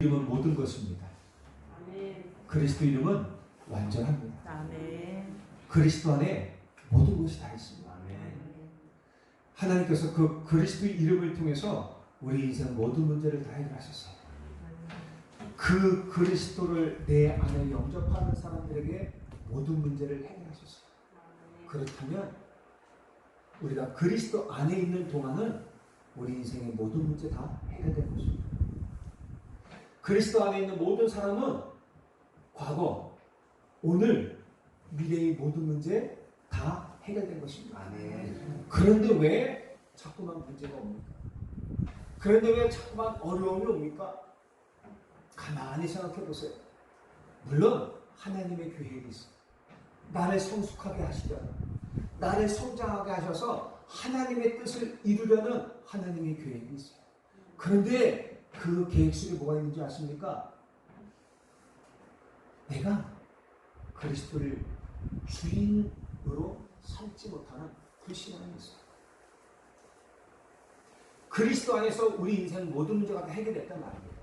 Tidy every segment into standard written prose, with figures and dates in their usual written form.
이름은 모든 것입니다. 아멘. 그리스도 이름은 완전합니다. 아멘. 그리스도 안에 모든 것이 다 있습니다. 하나님께서 그 그리스도 이름을 통해서 우리 인생 모든 문제를 다 해결하셨어요. 그 그리스도를 내 안에 영접하는 사람들에게 모든 문제를 해결하셨어요. 그렇다면 우리가 그리스도 안에 있는 동안은 우리 인생의 모든 문제 다 해결된 것입니다. 그리스도 안에 있는 모든 사람은 과거, 오늘, 미래의 모든 문제 다 해결된 것입니다. 아멘. 그런데 왜 자꾸만 문제가 옵니까? 그런데 왜 자꾸만 어려움이 옵니까? 가만히 생각해 보세요. 물론 하나님의 계획이 있어요. 나를 성숙하게 하시려는, 나를 성장하게 하셔서 하나님의 뜻을 이루려는 하나님의 계획이 있어요. 그런데 그 계획 속에 뭐가 있는지 아십니까? 내가 그리스도를 주인으로 삼지 못하는 불신앙이 있어요. 그리스도 안에서 우리 인생 모든 문제가 다 해결됐단 말입니다.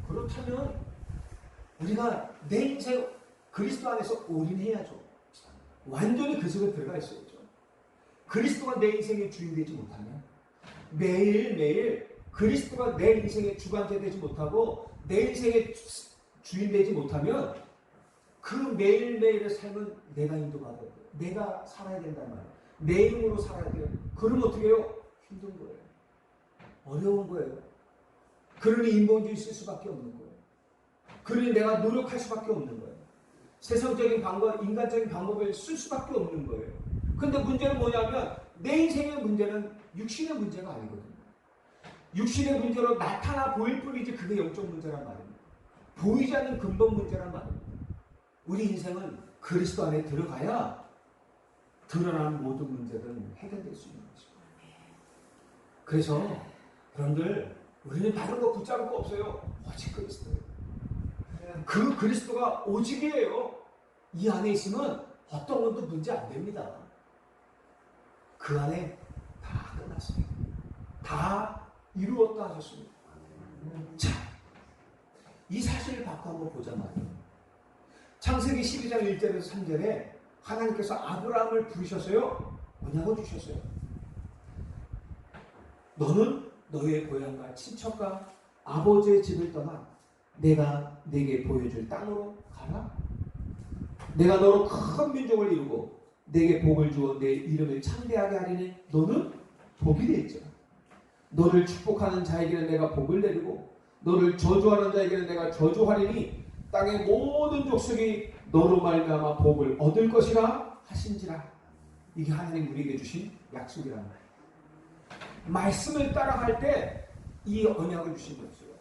그렇다면 우리가 내 인생 그리스도 안에서 올인해야죠. 완전히 그 속에 들어가 있어야죠. 그리스도가 내 인생의 주인 되지 못하면 매일매일 그리스도가 내 인생의 주관자 되지 못하고 내 인생의 주인 되지 못하면 그 매일매일의 삶은 내가 인도받아야 돼요. 내가 살아야 된단 말이에요. 내 힘으로 살아야 돼요. 그러면 어떻게 해요? 힘든 거예요. 어려운 거예요. 그러니 인본주의 쓸 수밖에 없는 거예요. 그러니 내가 노력할 수밖에 없는 거예요. 세상적인 방법, 인간적인 방법을 쓸 수밖에 없는 거예요. 근데 문제는 뭐냐면 내 인생의 문제는 육신의 문제가 아니거든요. 육신의 문제로 나타나 보일 뿐이지 그게 영적 문제란 말입니다. 보이지 않는 근본 문제란 말입니다. 우리 인생은 그리스도 안에 들어가야 드러나는 모든 문제들은 해결될 수 있는 것입니다. 그래서 여러분들 우리는 다른 거 붙잡을 거 없어요. 오직 그리스도예요. 그 그리스도가 오직이에요. 이 안에 있으면 어떤 것도 문제 안 됩니다. 그 안에 다 끝났습니다. 다 이루었다 하셨습니다. 자, 이 사실을 갖고 한번 보자 말이에요. 창세기 12장 1절에서 3절에 하나님께서 아브라함을 부르셔서요, 언약을 주셨어요. 너는 너의 고향과 친척과 아버지의 집을 떠나 내가 네게 보여줄 땅으로 가라. 내가 너로 큰 민족을 이루고 네게 복을 주어 내 이름을 창대하게 하리니 너는 복이 되었죠. 너를 축복하는 자에게는 내가 복을 내리고 너를 저주하는 자에게는 내가 저주하리니 땅의 모든 족속이 너로 말미암아 복을 얻을 것이라 하신지라. 이게 하나님 우리에게 주신 약속이란 말이에요. 말씀을 따라갈 때 이 언약을 주신 거였어요.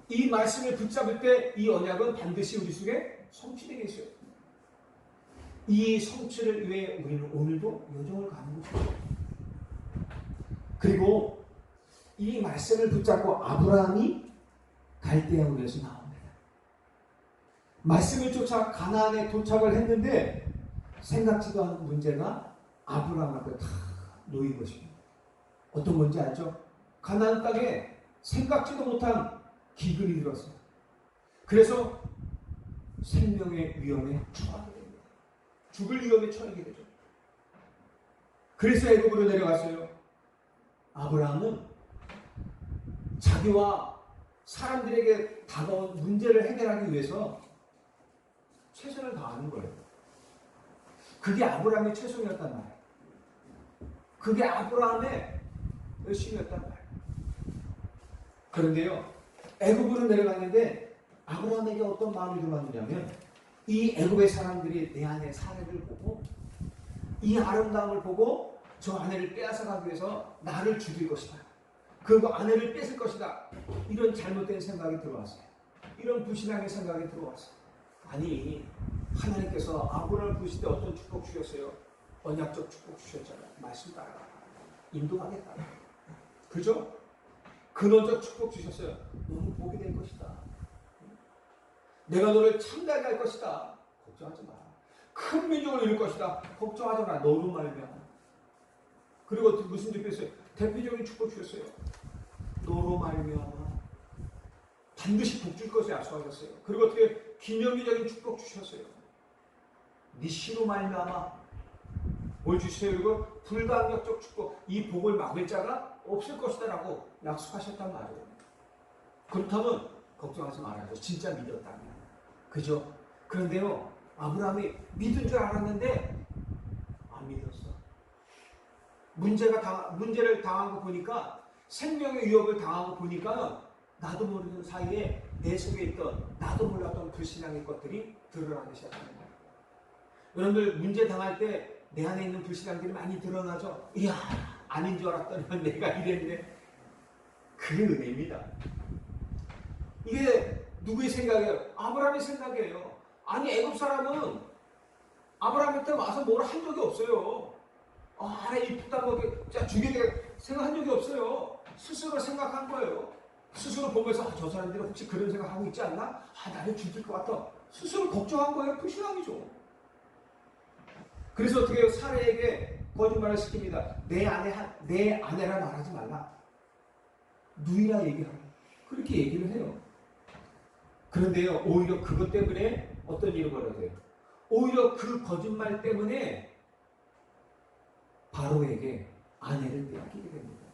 이 말씀을 붙잡을 때 이 언약은 반드시 우리 속에 성취되게 있어요. 이 성취를 위해 우리는 오늘도 여정을 가는 것이죠. 그리고 이 말씀을 붙잡고 아브라함이 갈대아 우르에서 나옵니다. 말씀을 쫓아 가나안에 도착을 했는데 생각지도 않은 문제가 아브라함 앞에 다 놓인 것입니다. 어떤 건지 알죠? 가나안 땅에 생각지도 못한 기근이 들었어요. 그래서 생명의 위험에 처하게 됩니다. 죽을 위험에 처하게 되죠. 그래서 애굽으로 내려갔어요. 아브라함은 자기와 사람들에게 다가온 문제를 해결하기 위해서 최선을 다하는 거예요. 그게 아브라함의 최선이었단 말이에요. 그게 아브라함의 열심이었단 말이에요. 그런데요, 애굽으로 내려갔는데 아브라함에게 어떤 마음이 들어왔느냐면 이 애굽의 사람들이 내 안의 사례를 보고 이 아름다움을 보고 저 아내를 빼앗아가기 위해서 나를 죽일 것이다. 그 아내를 뺏을 것이다. 이런 잘못된 생각이 들어왔어요. 이런 불신앙의 생각이 들어왔어요. 아니, 하나님께서 아브라함을 부르실 때 어떤 축복 주셨어요? 언약적 축복 주셨잖아요. 말씀 따라가. 인도하겠다. 그죠? 근원적 축복 주셨어요. 너는 복이 될 것이다. 내가 너를 창대하게 할 것이다. 걱정하지 마. 큰 민족을 이룰 것이다. 걱정하지 마. 너로 말미암아. 그리고 무슨 축복 주셨어요? 대표적인 축복 주셨어요. 너로 말미암아 반드시 복 줄 것을 약속하셨어요. 그리고 어떻게 기념비적인 축복 주셨어요. 네 씨로 말미암아 뭘 주세요? 그리고 불가항력적 축복, 이 복을 막을 자가 없을 것이다라고 약속하셨단 말이에요. 그렇다면 걱정하지 말아요. 진짜 믿었다면. 그죠? 그런데요, 아브라함이 믿은 줄 알았는데 안 믿었어. 문제를 당한 거 보니까, 생명의 위협을 당한 거 보니까 나도 모르는 사이에 내 속에 있던, 나도 몰랐던 불신앙의 것들이 드러나기 시작하는 거예요. 여러분들 문제 당할 때 내 안에 있는 불신앙들이 많이 드러나죠? 이야, 아닌 줄 알았더니 내가 이랬네. 그게 은혜입니다. 이게 누구의 생각이에요? 아브라함의 생각이에요. 아니, 애굽 사람은 아브라함한테 와서 뭘 한 적이 없어요. 아, 이쁘다, 뭐, 죽이게 생각한 적이 없어요. 스스로 생각한 거예요. 스스로 보면서, 저 사람들은 혹시 그런 생각하고 있지 않나? 나를 죽일 것 같아. 스스로 걱정한 거예요. 불신앙이죠. 그래서 어떻게 해요? 사례에게 거짓말을 시킵니다. 내 아내라 말하지 말라. 누이라 얘기하라. 그렇게 얘기를 해요. 그런데요, 오히려 그것 때문에 어떤 일이 벌어져요? 오히려 그 거짓말 때문에 바로에게 아내를 빼앗기게 됩니다.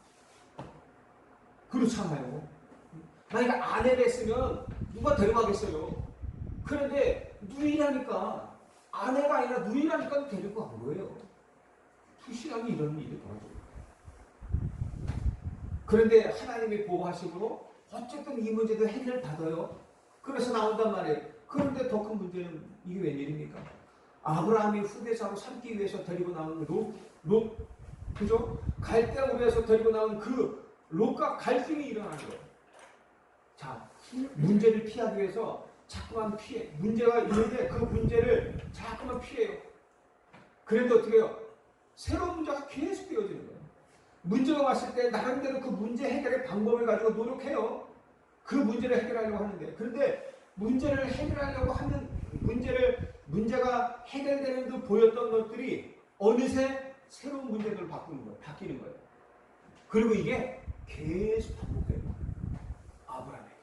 그렇잖아요. 만약에 아내를 했으면 누가 데려가겠어요? 그런데 누이라니까, 아내가 아니라 누이라니까 데리고 간 거예요. 불신앙이 이런 일이 벌어져요. 그런데 하나님이 보호하시고 어쨌든 이 문제도 해결을 받아요. 그래서 나온단 말이에요. 그런데 더 큰 문제는 이게 웬일입니까? 아브라함이 후계자로 삼기 위해서 데리고 나온 롯, 그죠? 갈대를 위해서 데리고 나온 그 롯과 갈등이 일어난 거예요. 자, 문제를 피하기 위해서 자꾸만 피해. 문제가 있는데 그 문제를 자꾸만 피해요. 그런데 어떻게 해요? 새로운 문제가 계속 되어지는 거예요. 문제가 왔을 때 나름대로 그 문제 해결의 방법을 가지고 노력해요. 그 문제를 해결하려고 하는데, 그런데 문제를 해결하려고 하는 문제가 해결되는 듯 보였던 것들이 어느새 새로운 문제들로 바뀌는 거예요. 그리고 이게 계속 반복돼요. 아브라함에게.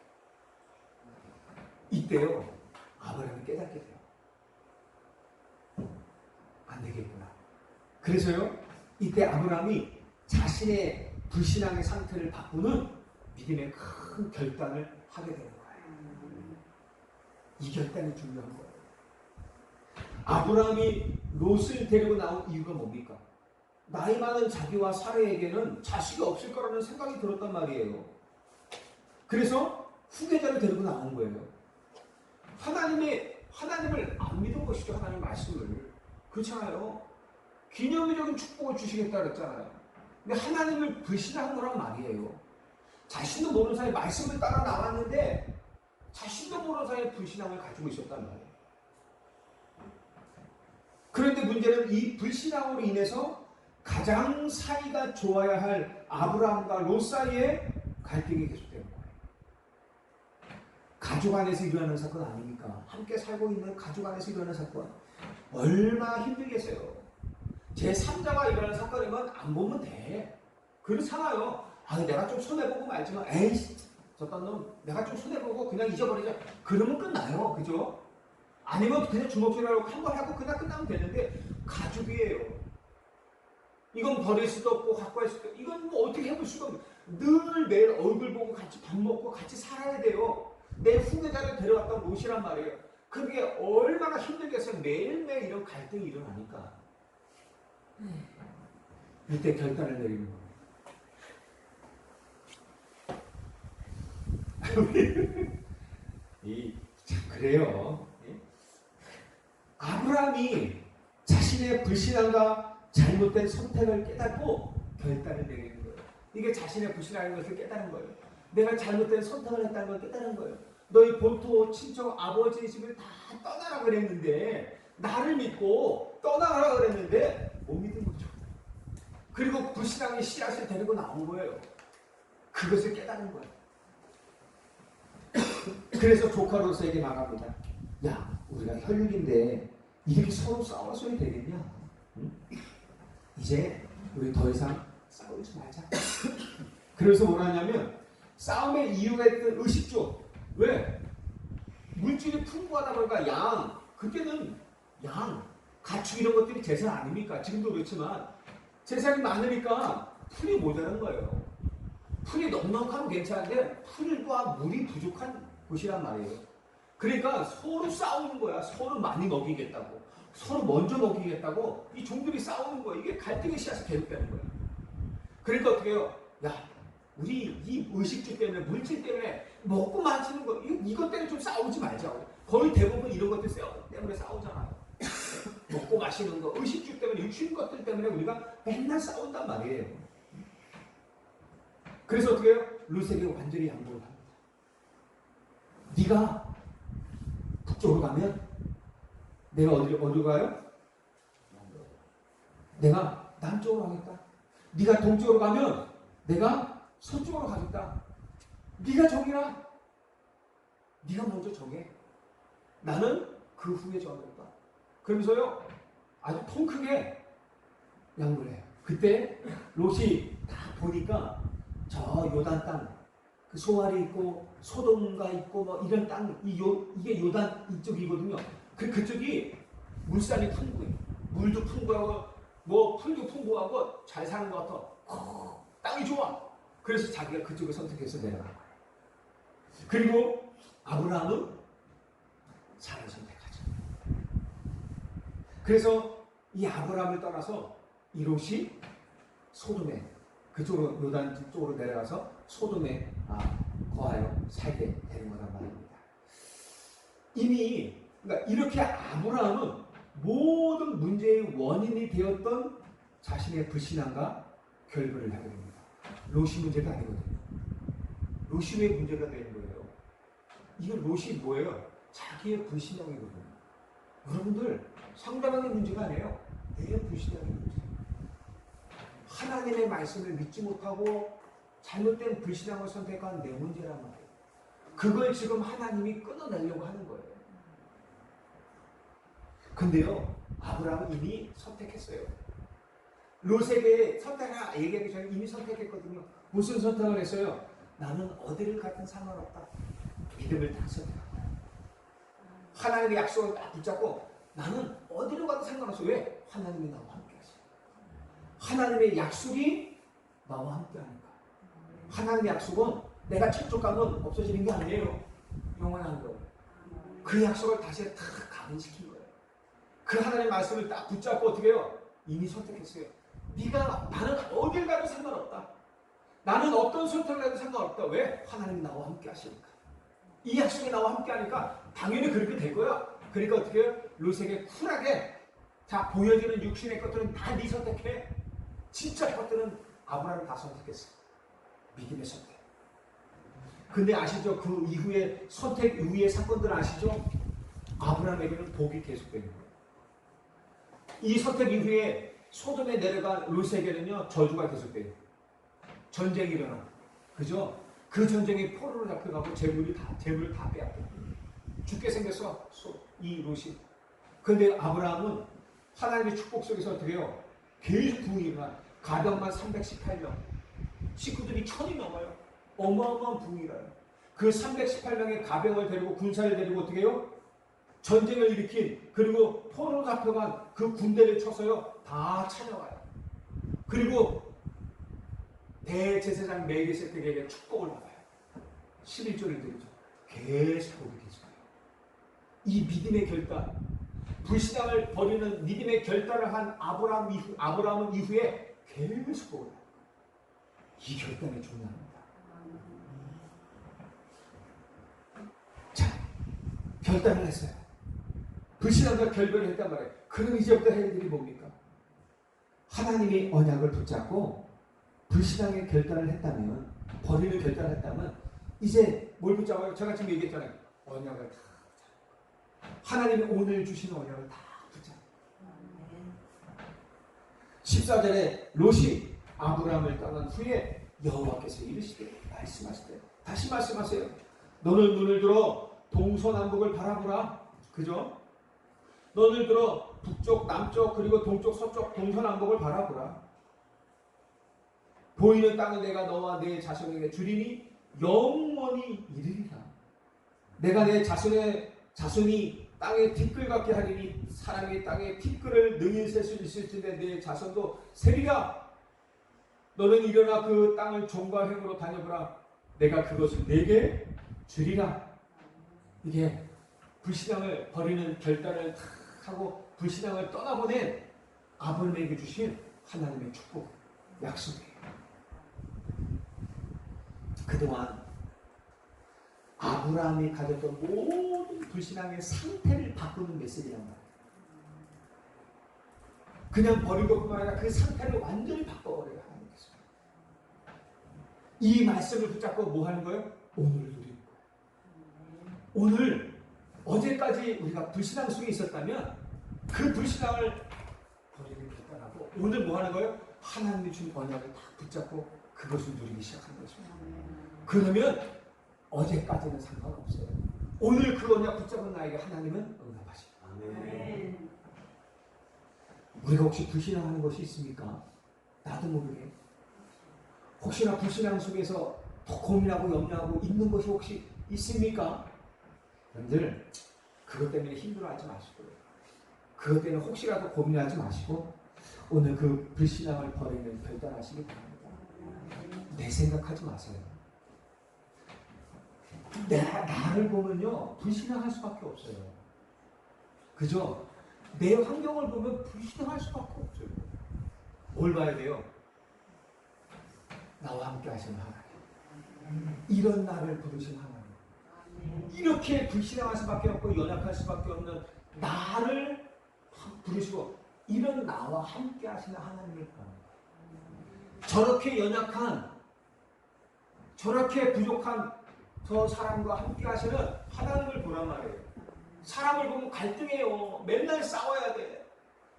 이때요, 아브라함이 깨닫게 돼요. 안 되겠구나. 그래서요, 이때 아브라함이 자신의 불신앙의 상태를 바꾸는 믿음의 큰 결단을 하게 되는 거예요. 이 결단이 중요한 거예요. 아브라함이 롯을 데리고 나온 이유가 뭡니까? 나이 많은 자기와 사례에게는 자식이 없을 거라는 생각이 들었단 말이에요. 그래서 후계자를 데리고 나온 거예요. 하나님을 안 믿은 것이죠. 하나님 말씀을. 그렇잖아요. 기념비적인 축복을 주시겠다 그랬잖아요. 근데 하나님을 불신한 거란 말이에요. 자신도 모르는 사이에 말씀을 따라 나왔는데 자신도 모르는 사이에 불신앙을 가지고 있었단 말이에요. 그런데 문제는 이 불신앙으로 인해서 가장 사이가 좋아야 할 아브라함과 롯 사이에 갈등이 계속되는 거예요. 가족 안에서 일어나는 사건 아닙니까? 함께 살고 있는 가족 안에서 일어나는 사건. 얼마나 힘들겠어요. 제3자가 일어나는 사건이면 안 보면 돼. 그렇잖아요. 내가 좀 손해보고 말지만, 에이씨, 저딴 놈, 내가 좀 손해보고 그냥 잊어버리자. 그러면 끝나요. 그죠? 아니면 그냥 주먹질하고 한번 하고 그냥 끝나면 되는데, 가족이에요. 이건 버릴 수도 없고, 갖고 할 수도 없고, 이건 뭐 어떻게 해볼 수가 없고, 늘 매일 얼굴 보고 같이 밥 먹고 같이 살아야 돼요. 내 후계자를 데려왔던 롯이란 말이에요. 그게 얼마나 힘들겠어요. 매일매일 이런 갈등이 일어나니까. 이때 결단을 내리는 거예요. 참 그래요. 아브라함이 자신의 불신앙과 잘못된 선택을 깨닫고 결단을 내리는 거예요. 이게 자신의 불신앙인 것을 깨달은 거예요. 내가 잘못된 선택을 했다는 걸 깨달은 거예요. 너희 본토, 친척, 아버지 집을 다 떠나라 그랬는데, 나를 믿고 떠나라 그랬는데 못 믿은 거죠. 그리고 불신앙의 씨앗을 데리고 나온 거예요. 그것을 깨달은 거예요. 그래서 조카로서에게 말합니다. 야, 우리가 혈육인데 이렇게 서로 싸워서야 되겠냐? 응? 이제 우리 더 이상 싸우지 말자. 그래서 뭐라 하냐면, 싸움의 이유가 있던 의식주, 왜? 물질이 풍부하다 보니까 그때는 가축 이런 것들이 재산 아닙니까? 지금도 그렇지만 재산이 많으니까 풀이 모자란 거예요. 풀이 넉넉하면 괜찮은데 풀과 물이 부족한 곳이란 말이에요. 그러니까 서로 싸우는 거야. 서로 많이 먹이겠다고. 서로 먼저 먹이겠다고 이 종들이 싸우는 거야. 이게 갈등의 씨앗이 계속되는 거야. 그러니까 어떻게 해요? 야, 우리 이 의식주 때문에 물질 때문에 먹고 마시는 거 이것 때문에 좀 싸우지 말자. 거의 대부분 이런 것들 때문에 싸우잖아요. 먹고 마시는 거, 의식주 때문에 육신 것들 때문에 우리가 맨날 싸운단 말이에요. 그래서 어떻게 해요? 루세게 완전히 양보를 합니다. 네가 북쪽으로 가면 내가 어디로 가요? 내가 남쪽으로 가겠다. 네가 동쪽으로 가면 내가 서쪽으로 가겠다. 네가 정해라. 네가 먼저 정해. 나는 그 후에 정하겠다. 그러면서요 아주 통 크게 양보를 해요. 그때 롯이 다 보니까 저 요단 땅, 그 소알이 있고 소돔가 있고 뭐 이런 땅, 이게 요단 이쪽이거든요. 그쪽이 물산이 풍부해요. 물도 풍부하고 뭐 풀도 풍부하고 잘 사는 것 같아. 땅이 좋아. 그래서 자기가 그쪽을 선택해서 내려간 거예요. 그리고 아브라함은 산을 선택하죠. 그래서 이 아브라함을 떠나서 이 롯이 소돔에 그쪽으로 요단 쪽으로 내려가서 소돔에 거하여 살게 되는 거란 말입니다. 이미 그러니까 이렇게 아브라함은 모든 문제의 원인이 되었던 자신의 불신앙과 결별을 하게 됩니다. 롯이 문제가 아니거든요. 롯이 왜 문제가 되는 거예요? 이건 롯이 뭐예요? 자기의 불신앙이거든요. 여러분들 상담하는 문제가 아니에요. 내 불신앙의 문제. 하나님의 말씀을 믿지 못하고 잘못된 불신앙을 선택한 내 문제란 말이에요. 그걸 지금 하나님이 끊어내려고 하는 거예요. 근데요, 아브라함은 이미 선택했어요. 롯에게 선택하라 얘기하기 전에 이미 선택했거든요. 무슨 선택을 했어요? 나는 어디를 가든 상관없다. 믿음을 딱 선택한다. 하나님의 약속을 딱 붙잡고 나는 어디로 가도 상관없어. 왜? 하나님이 나와 함께 하시니까. 하나님의 약속이 나와 함께 하니까. 하나님의 약속은 내가 접촉하면 없어지는 게 아니에요. 영원한 거예요. 그 약속을 다시 탁 각인시킨 거예요. 그 하나님의 말씀을 딱 붙잡고 어떻게 해요? 이미 선택했어요. 나는 어딜 가도 상관없다. 나는 어떤 선택을 해도 상관없다. 왜? 하나님이 나와 함께 하시니까. 이 약속이 나와 함께 하니까 당연히 그렇게 될 거야. 그러니까 어떻게 해요? 롯에게 쿨하게 자 보여지는 육신의 것들은 다 네 선택해. 진짜 것들은 아브라함이 다 선택했어. 믿음의 선택. 근데 아시죠? 그 이후에 선택 이후의 사건들 아시죠? 아브라함에게는 복이 계속되는 거예요. 이 선택 이후에 소돔에 내려간 롯에게는요 저주가 계속돼요. 전쟁이 일어나. 그죠? 그 전쟁에 포로로 잡혀가고 재물을 다 빼앗겨. 죽게 생겼어 이 롯이. 근데 아브라함은 하나님의 축복 속에서 어떻게 해요? 계속 부흥이 일어나. 가병만 318명, 식구들이 1000이 넘어요. 어마어마한 부흥이라요. 그 318명의 가병을 데리고 군사를 데리고 어떻게 해요? 전쟁을 일으킨 그리고 포로로 잡혀간 그 군대를 쳐서요 다 찾아와요. 그리고 대제사장 멜기세덱에게 축복을 받아요. 11조를 드리죠. 계속 복이 계속해요. 이 믿음의 결단, 불신앙을 버리는 믿음의 결단을 한 아브라함은 이후에 계속 복을 받아요. 이 결단이 중요합니다. 자, 결단을 했어요. 불신앙과 결별을 했단 말이에요. 그럼 이제부터 해야 될 일이 뭡니까? 하나님이 언약을 붙잡고 불신앙의 결단을 했다면, 버리는 결단을 했다면 이제 뭘 붙잡아요? 제가 지금 얘기했잖아요. 언약을 다 붙잡아요. 하나님이 오늘 주시는 언약을 다 붙잡아요. 14절에 롯이 아브라함을 떠난 후에 여호와께서 이르시되 말씀하시되 다시 말씀하세요. 너는 눈을 들어 동서남북을 바라보라. 그죠? 너를 들어 북쪽, 남쪽, 그리고 동쪽, 서쪽, 동서남북을 바라보라. 보이는 땅은 내가 너와 내 자손에게 주리니 영원히 이르리라. 내가 내 자손이 땅에 티끌 같게 하리니 사람이 땅에 티끌을 능히 셀 수 있을 텐데 내 자손도 세리라. 너는 일어나 그 땅을 종과 횡으로 다녀보라. 내가 그것을 내게 주리라. 이게 불신앙을 버리는 결단을 탁 하고 불신앙을 떠나보낸 아브라함에게 주신 하나님의 축복, 약속이에요. 그동안 아브라함이 가졌던 모든 불신앙의 상태를 바꾸는 메시지란 말이에요. 그냥 버린 것뿐만 아니라 그 상태를 완전히 바꿔버려요. 하나님께서. 이 말씀을 붙잡고 뭐 하는 거예요? 오늘을 누리는 거예요. 오늘, 어제까지 우리가 불신앙 속에 있었다면 그 불신앙을 버리는 결단하고 오늘 뭐 하는 거예요? 하나님이 준 언약을 다 붙잡고 그것을 누리기 시작하는 것입니다. 그러면 어제까지는 상관없어요. 오늘 그 언약 붙잡은 나에게 하나님은 응답하십니다. 아멘. 우리가 혹시 불신앙하는 것이 있습니까? 나도 모르게. 혹시나 불신앙 속에서 더 고민하고 염려하고 있는 것이 혹시 있습니까? 여러분들 그것 때문에 힘들어하지 마시고요. 그것 때문에 혹시라도 고민하지 마시고 오늘 그 불신앙을 버리는 결단하시기 바랍니다. 내 생각하지 마세요. 나를 보면요 불신앙할 수밖에 없어요. 그죠? 내 환경을 보면 불신앙할 수밖에 없어요. 뭘 봐야 돼요? 나와 함께 하시는 하나님, 이런 나를 부르신 하나님, 이렇게 불신앙할 수밖에 없고 연약할 수밖에 없는 나를 부르시고 이런 나와 함께 하시는 하나님을 바랍니다. 저렇게 연약한, 저렇게 부족한 저 사람과 함께 하시는 하나님을 보란 말이에요. 사람을 보면 갈등해요. 맨날 싸워야 돼.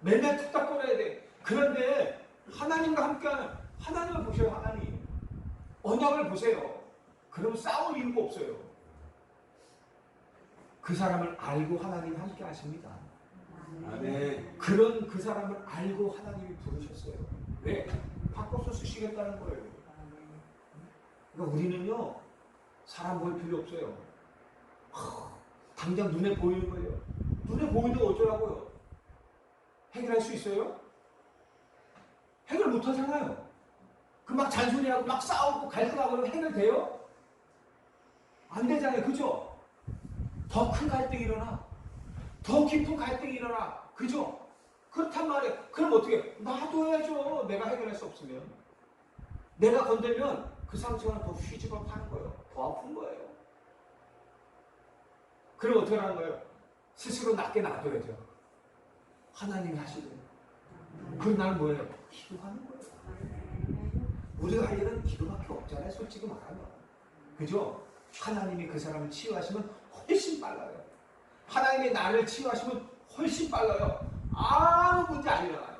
맨날 툭닥거려야 돼. 그런데 하나님과 함께하는 하나님을 보세요. 하나님. 언약을 보세요. 그럼 싸울 이유가 없어요. 그 사람을 알고 하나님이 함께 하십니다. 아멘. 그런 그 사람을 알고 하나님이 부르셨어요. 왜? 바꿔서 쓰시겠다는 거예요. 그러니까 우리는요 사람 볼 필요 없어요. 당장 눈에 보이는 거예요. 눈에 보이는데 어쩌라고요? 해결할 수 있어요? 해결 못 하잖아요. 그 막 잔소리하고 막 싸우고 갈등하고 해결돼요? 안 되잖아요. 그죠? 더 큰 갈등이 일어나. 더 깊은 갈등이 일어나. 그죠? 그렇단 말이에요. 그럼 어떻게? 놔둬야죠. 내가 해결할 수 없으면. 내가 건들면 그 상처는 더 휘집어 파는 거예요. 더 아픈 거예요. 그럼 어떻게 하는 거예요? 스스로 낮게 놔둬야죠. 하나님이 하시고. 그럼 나는 뭐예요? 기도하는 거예요. 우리가 할 일은 기도밖에 없잖아요. 솔직히 말하면. 그죠? 하나님이 그 사람을 치유하시면 훨씬 빨라요. 하나님이 나를 치유하시면 훨씬 빨라요. 아무 문제 안 일어나요.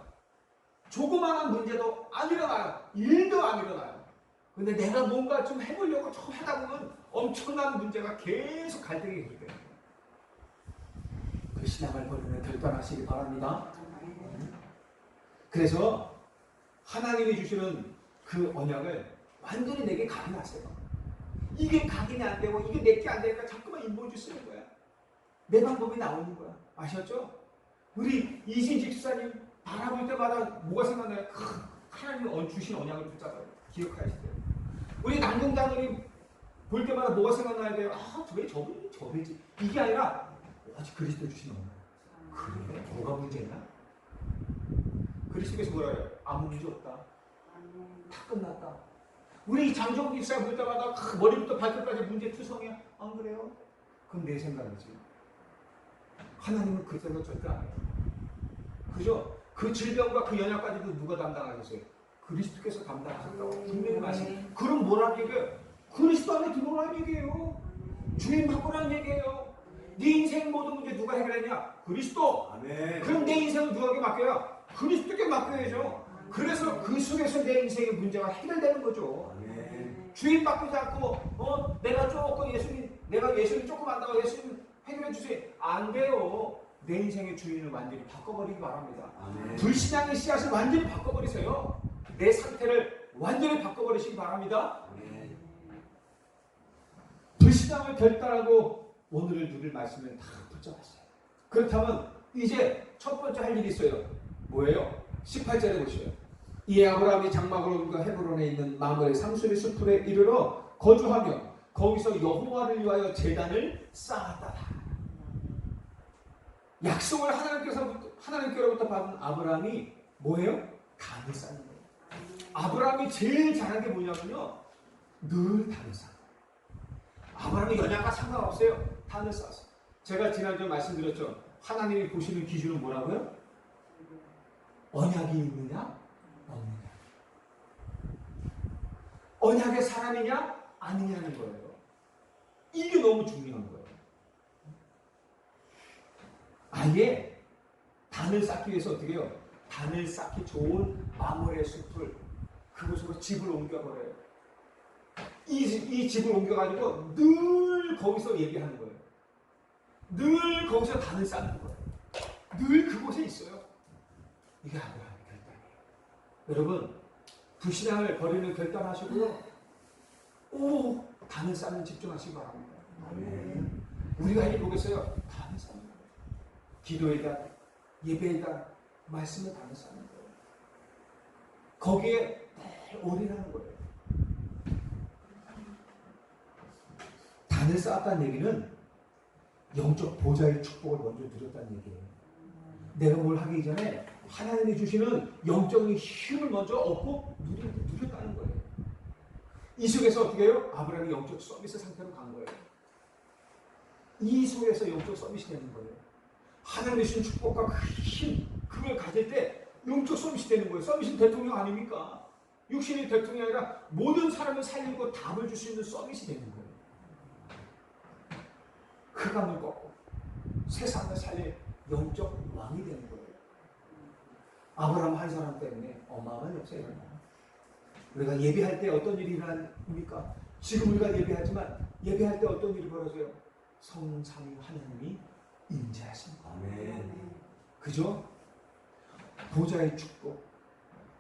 조그마한 문제도 안 일어나요. 일도 안 일어나요. 근데 내가 뭔가 좀 해보려고 좀 하다 보면 엄청난 문제가 계속 갈등이 그렇게 돼요. 그 신앙을 버리면 결단하시기 바랍니다. 그래서 하나님이 주시는 그 언약을 완전히 내게 각인하세요. 이게 각인이 안 되고 이게 내게 안 되니까 자꾸만 인본주 쓰는 거야. 내 방법이 나오는 거야. 아셨죠? 우리 이신직 집사님 바라볼 때마다 뭐가 생각나요? 하나님이 주신 언약을 붙잡아요. 기억하시대요. 우리 남동장님 볼 때마다 뭐가 생각나야 돼요? 왜 저분이 저배지? 이게 아니라 아직 그리스도 주신 언약. 그래? 뭐가 문제냐? 그리스도께서 뭐라 해요? 아무 문제 없다. 다 끝났다. 우리 장정기 집사 볼 때마다 머리부터 발끝까지 문제 투성이야. 안 그래요? 그건 내 생각이지. 하나님은 그 생각 절대 안 해요. 그죠? 그 질병과 그 연약까지도 누가 담당하셨어요? 그리스도께서 담당하셨다고 분명히 말씀. 그럼 뭐라는 얘기예요? 그리스도 안에 들어오라는 얘기예요. 주인 바꾸라는 얘기예요. 네 인생 모든 문제 누가 해결했냐? 그리스도. 아멘. 그럼 내 인생은 누구에게 맡겨요? 그리스도께 맡겨야죠. 그래서 그 속에서 내 인생의 문제가 해결되는 거죠. 아멘. 주인 바꾸지 않고 내가 조금 내가 예수님 조금 안다고 예수님 해결해 주세요. 안 돼요. 내 인생의 주인을 완전히 바꿔버리기 바랍니다. 아멘. 불신앙의 씨앗을 완전히 바꿔버리세요. 내 상태를 완전히 바꿔버리시기 바랍니다. 아멘. 불신앙을 결단하고 오늘을 누릴 말씀을 다 붙잡았어요. 그렇다면 이제 첫 번째 할 일이 있어요. 뭐예요? 18절에 보시죠. 이에 아브라함이 장막을 옮겨 헤브론에 있는 마므레 상수리 숲에 이르러 거주하며 거기서 여호와를 위하여 제단을 쌓았다. 약속을 하나님께로부터 받은 아브라함이 뭐예요? 단을 쌓는 거예요. 아브라함이 제일 잘한 게 뭐냐면요, 늘 단을 쌓아. 아브라함이 연약과 상관없어요. 단을 쌓았어요. 제가 지난주에 말씀드렸죠. 하나님이 보시는 기준은 뭐라고요? 언약이 있느냐 없느냐. 언약의 사람이냐 아니냐는 거예요. 이게 너무 중요한 거예요. 아예 단을 쌓기 위해서 어떻게 해요? 단을 쌓기 좋은 마므레 숲을 그곳으로 집을 옮겨버려요. 이 집을 옮겨가지고 늘 거기서 얘기하는 거예요. 늘 거기서 단을 쌓는 거예요. 늘 그곳에 있어요. 이게 아브라함의 결단이에요. 여러분, 불신앙을 버리는 결단하시고요. 단을 쌓는 집중하시기 바랍니다. 우리가 이 보겠어요. 단을 쌓는 거예요. 기도에다, 예배에다, 말씀을 단을 쌓는 거예요. 거기에 늘 올인하는 거예요. 단을 쌓았다는 얘기는 영적 보좌의 축복을 먼저 누렸다는 얘기예요. 내가 뭘 하기 전에 하나님이 주시는 영적인 힘을 먼저 얻고 누렸다는 거예요. 이 속에서 어떻게 해요? 아브라함이 영적 서비스 상태로 간 거예요. 이 속에서 영적 서비스 되는 거예요. 하나님이 주신 축복과 그 힘, 그걸 가질 때 영적 서비스 되는 거예요. 서비스는 대통령 아닙니까? 육신의 대통령이 아니라 모든 사람을 살리고 답을 줄 수 있는 서비스 되는 거예요. 흑암을 꺾고 세상을 살릴 영적 왕이 되는 거예요. 아브라함 한 사람 때문에 어마어마한 역사가 일어나요. 우리가 예배할 때 어떤 일이 일어납니까? 지금 우리가 예배하지만 예배할 때 어떤 일이 벌어져요? 성삼위 하나님이 임재하십니다. 아멘. 그죠? 보좌의 축복,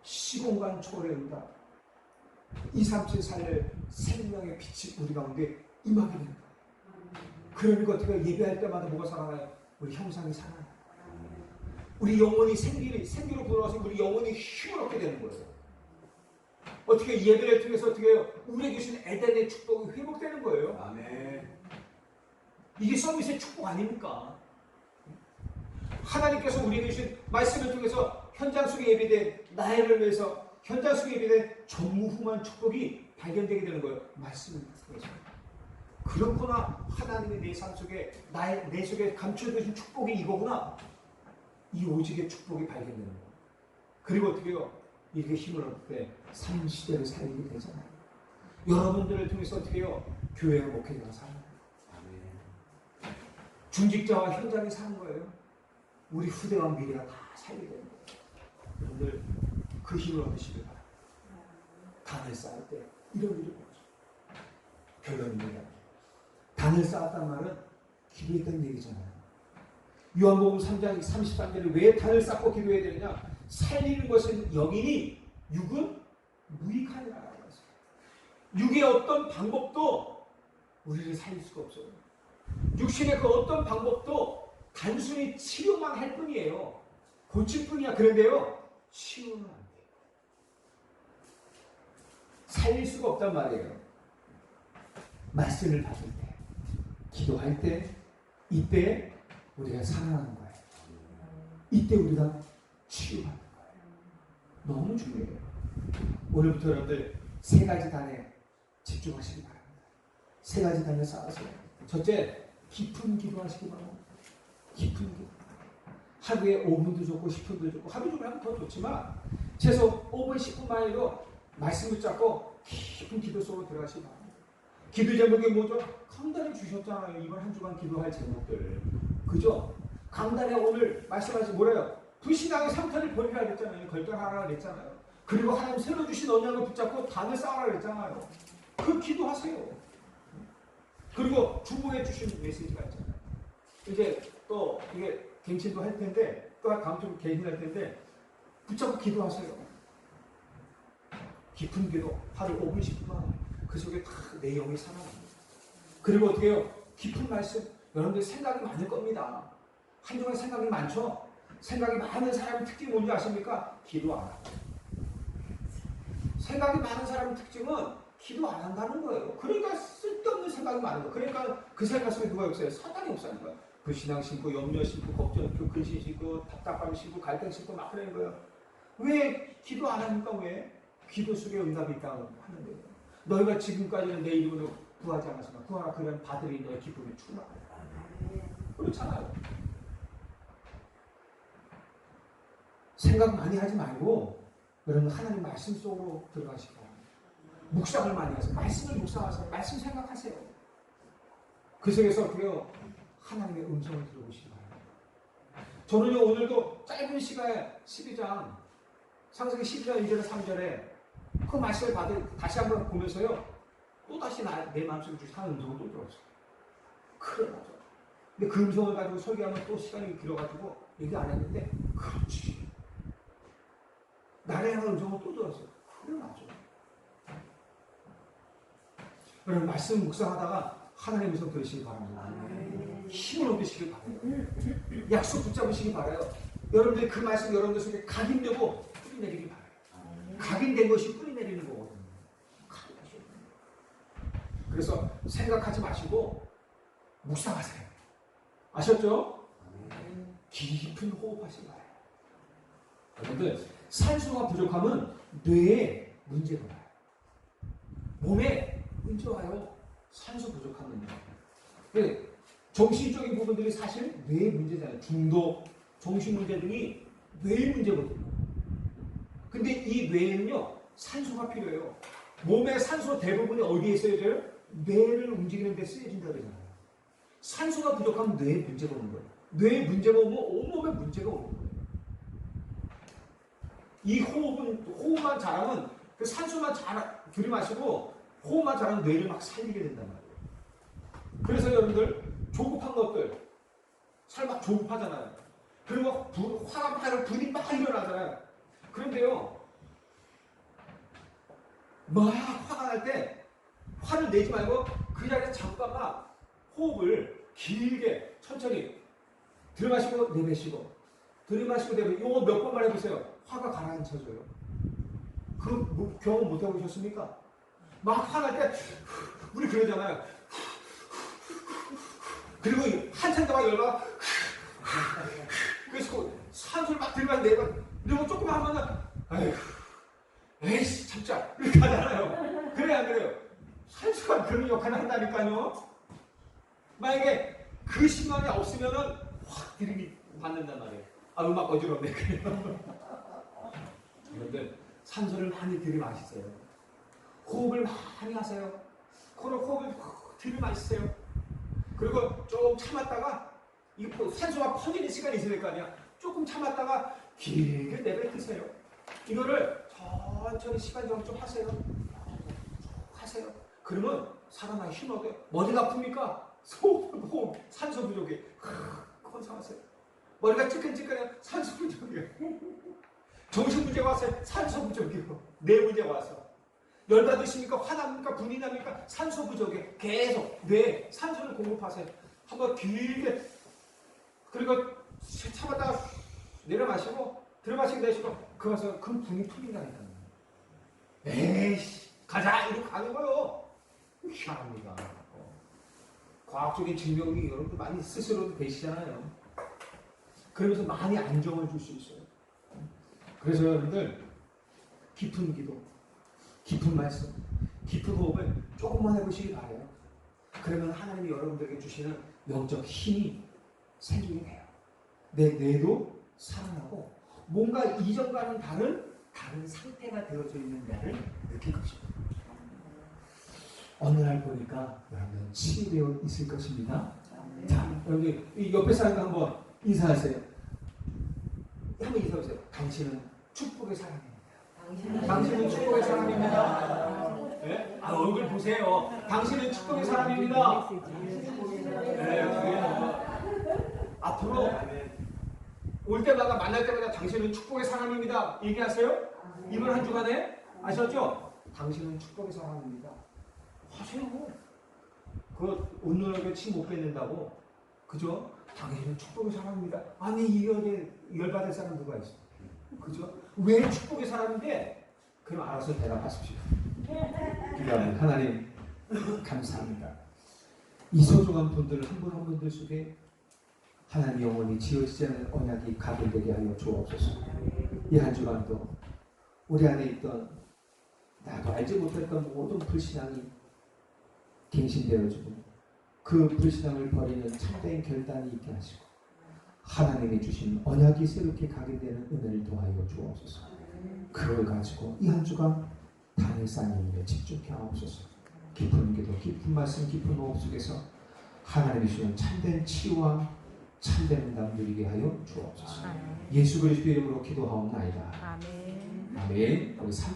시공간 초월의 응답, 237 살릴 생명의 빛이 우리 가운데 임하게 됩니다. 그러니까 어떻게 예배할 때마다 뭐가 살아나요? 우리 형상이 살아나요. 우리 영혼이 생기로 돌아와서 우리 영혼이 힘을 얻게 되는 거예요. 어떻게 예배를 통해서 어떻게 해요? 우리에게 주신 에덴의 축복이 회복되는 거예요. 아멘. 이게 서비스의 축복 아닙니까? 하나님께서 우리에게 주신 말씀을 통해서 현장 속에 예배된 나를 위해서 현장 속에 예배된 전무후무한 축복이 발견되게 되는 거예요. 말씀을 통해서. 그렇구나. 하나님이 내 삶 속에 내 속에 감춰두신 축복이 이거구나. 이 오직의 축복이 발견되는 거예요. 그리고 어떻게 해요? 이렇게 힘을 얻을 때 삶 시대를 살리게 되잖아요. 여러분들을 통해서 어떻게 해요? 교회와 목회자가 살아요. 중직자와 현장이 사는 거예요. 우리 후대와 미래가 다 살게 되는 거예요. 여러분들 그 힘을 얻으시길 바랍니다. 단을 쌓을 때 이런 일이 벌어져요. 결론입니다. 단을 쌓았단 말은 기도했다는 얘기잖아요. 요한복음 3장 33절에 왜 단을 쌓고 기도해야 되느냐? 살리는 것은 영이니 육은 무익하니라. 육의 어떤 방법도 우리를 살릴 수가 없어요. 육신의 그 어떤 방법도 단순히 치료만 할 뿐이에요. 고칠 뿐이야. 그런데요, 치유는 안 돼요. 살릴 수가 없단 말이에요. 말씀을 받을 때, 기도할 때, 이때 우리가 살아나는 거예요. 이때 우리가 치유받는 거예요. 너무 중요해요. 오늘부터 여러분들 세 가지 단에 집중하시기 바랍니다. 세 가지 단에 쌓으세요. 첫째, 깊은 기도하시기 바랍니다. 깊은 기도. 하루에 5분도 좋고 10분도 좋고 하루 종일 하면 더 좋지만 최소 5분 10분만이라도 말씀 붙잡고 깊은 기도 속으로 들어가시기 바랍니다. 기도 제목이 뭐죠? 강단에 주셨잖아요. 이번 한 주간 기도할 제목들. 그죠? 강단에 오늘 말씀하신 뭐래요? 불신앙의 상태를 버리라 그랬잖아요. 결단하라 그랬잖아요. 그리고 하나님 새로 주신 언약을 붙잡고 단을 쌓아라 그랬잖아요. 그 기도하세요. 그리고 주보해 주신 메시지가 있잖아요. 이제 또 이게 갱신도 할 텐데 또 다음 주 갱신할 텐데 붙잡고 기도하세요. 깊은 기도 하루 5분 10분만 그 속에 다 내 영이 살아납니다. 그리고 어떻게 해요? 깊은 말씀 여러분들 생각이 많을 겁니다. 한 주간 생각이 많죠? 생각이 많은 사람의 특징이 뭔지 아십니까? 기도 안 하고. 생각이 많은 사람의 특징은 기도 안 한다는 거예요. 그러니까 쓸데없는 생각이 많은 거예요. 그러니까 그 생각 속에 누가 없어요? 사탄이 없어하는 거예요. 불신앙 심고, 염려 심고, 걱정 심고, 근심 심고, 답답함 심고, 갈등 심고 막 그러는 거예요. 왜 기도 안 합니까? 왜? 기도 속에 응답이 있다고 하는 거예요. 너희가 지금까지는 내 이름으로 구하지 않았으나 구하라 그러면 받으리 너의 기쁨이 충만하다. 그렇잖아요. 생각 많이 하지 말고 여러분 하나님 말씀 속으로 들어가시기 바랍니다. 묵상을 많이 하세요. 말씀을 묵상하세요. 말씀 생각하세요. 그 속에서 어떻게 하나님의 음성을 들어보시기 바랍니다. 저는요 오늘도 짧은 시간에 12장 창세기 12장 1절에 3절에 그 말씀을 다시 한번 보면서요 또 다시 내 마음속에 주신 하나님 음성을 또 들었어요. 그래 맞아. 근데 그 음성을 가지고 설교하면 또 시간이 길어가지고 얘기 안 했는데 그렇지. 나를 향한 음성을 또 들었어요. 그래 맞아. 여러분 말씀 묵상하다가 하나님의 음성 들으시기 바랍니다. 힘을 얻으시길 바라요. 약속 붙잡으시기 바라요. 여러분들이 그 말씀 여러분들 속에 각인되고 뿌리 내리기 바라요. 각인된 것이 뿌리 내리는 거거든요. 그래서 생각하지 마시고 묵상하세요. 아셨죠? 깊은 호흡하시기 바라요. 여러분들 산소가 부족하면 뇌에 문제가 와요. 몸에 문제 와요. 산소 부족하면요. 정신적인 부분들이 사실 뇌의 문제잖아요. 중독, 정신 문제 등이 뇌의 문제거든요. 근데 이 뇌에는요 산소가 필요해요. 몸의 산소 대부분이 어디에 쓰여져요? 뇌를 움직이는 데 쓰여진다고 그러잖아요. 산소가 부족하면 뇌에 문제가 오는 거예요. 뇌에 문제가 오면 온몸에 문제가 오는 거예요. 이 호흡만 잘하면 그 산소만 들이마시고 호흡만 잘하면 뇌를 막 살리게 된단 말이에요. 그래서 여러분들 조급한 것들 설마 조급하잖아요. 그리고 화가 막 불이 막 일어나잖아요. 그런데요 막 화가 날 때 화를 내지 말고 그 자리에 잠깐만 호흡을 길게 천천히 들이마시고 내뱉으시고 들이마시고 내뱉으시고 이거 몇 번만 해보세요. 화가 가라앉혀져요. 그 경험 못 해보셨습니까? 막 화날 때 우리 그러잖아요. 그리고 한참 동안 열받아 그래서 산소를 막 들이마시고 내뱉고 이러고 조금만 하면은 아이고 에이씨 참자 이렇게 하잖아요. 그래 안 그래요? 산소가 그런 역할을 한다니까요. 만약에 그 신경이 없으면은 확 들이미 받는단 말이에요. 아 음악 어지럽네. 여러분들 산소를 많이 들이마시세요. 호흡을 많이 하세요. 코로 호흡을 들이마시세요. 그리고 좀 참았다가 이 산소가 퍼지는 시간이 있을 거 아니야. 조금 참았다가 길게 내뱉으세요. 이거를 천천히 시간 정좀 하세요. 하세요. 그러면 사람이 힘 얻어요. 머리가 아픕니까? 호흡, 산소 부족이 건강하세요. 머리가 찌끈찌끈해요. 산소 부족이에요. 정신 문제가 왔어요. 산소 부족이에요. 뇌 문제가 왔어. 열받으십니까? 화납니까? 분이 납니까? 산소 부족에 계속 뇌에 산소를 공급하세요. 한번 길게 그리고 참았다가 내려마시고 들어마시고 내쉬고 그러면서 그 분이 풀린다니까. 에이씨 가자 이렇게 가는 거요. 희한합니다. 과학적인 증명이 여러분들 많이 스스로도 되시잖아요. 그러면서 많이 안정을 줄 수 있어요. 그래서 여러분들 깊은 기도, 깊은 말씀, 깊은 호흡을 조금만 해보시기 바라요. 그러면 하나님이 여러분들에게 주시는 영적 힘이 생기게 돼요. 내 뇌도 살아나고 뭔가 이전과는 다른 상태가 되어져 있는 날을 느낄 것입니다. 어느 날 보니까 여러분들 치유되어 있을 것입니다. 자, 여러분들 이 옆에 사람과 한번 인사하세요. 한번 인사하세요. 당신은 축복의 사람입니다. 당신은 축복의 사람입니다. 네? 아, 얼굴 보세요. 당신은 축복의 사람입니다. 네, 앞으로 올 때마다 만날 때마다 당신은 축복의 사람입니다. 얘기하세요. 이번 한 주간에 아셨죠? 당신은 축복의 사람입니다. 하세요. 그 오늘에게 침 못 뱉는다고 그죠? 당신은 축복의 사람입니다. 아니 이거에 열받을 사람 누가 있어? 그죠? 왜 축복의 사람인데? 그럼 알아서 대답하십시오. 기도하면 하나님 감사합니다. 이 소중한 분들 한 분 한 분들 속에 하나님 영원히 지어지지 않은 언약이 가결되게 하여 주옵소서. 이 한 주간도 우리 안에 있던 나도 알지 못했던 모든 불신앙이 갱신되어지고 그 불신앙을 버리는 참된 결단이 있게 하시고 하나님이 주신 언약이 새롭게 각인되는 은혜를 더하여 주옵소서. 그걸 가지고 이 한 주간 단일 쌓는 일에 집중케 하옵소서. 깊은 기도, 깊은 말씀, 깊은 호흡 속에서 하나님이 주는 참된 치유와 참된 응답 누리게 하여 주옵소서. 예수 그리스도 이름으로 기도하옵나이다. 아멘. 아멘. 우리